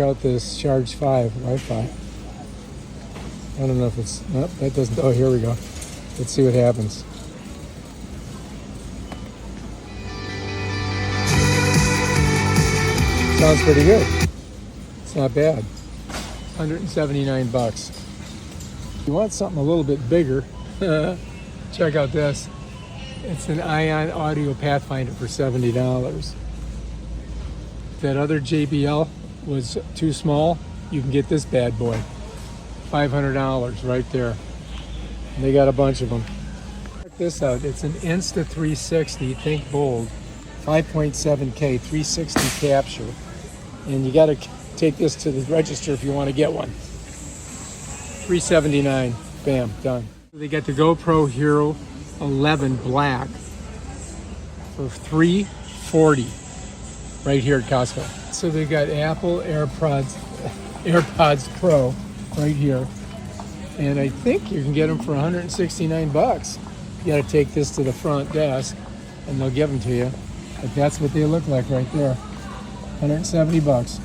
Check out this Charge 5 Wi-Fi. I don't know if it's, nope, that doesn't, oh, here we go. Let's see what happens. Sounds pretty good. It's not bad. 179 bucks. If you want something a little bit bigger, check out this. It's an Ion Audio Pathfinder for $70. That other JBL was too small. You can get this bad boy. $500 right there. And they got a bunch of them. Check this out. It's an Insta 360, think bold, 5.7K 360 capture. And you got to take this to the register if you want to get one. $379. Bam, done. They got the GoPro Hero 11 Black for $340 right here at Costco. So they got Apple AirPods Pro right here. And I think you can get them for 169 bucks. You got to take this to the front desk and they'll give them to you. But that's what they look like right there. 170 bucks.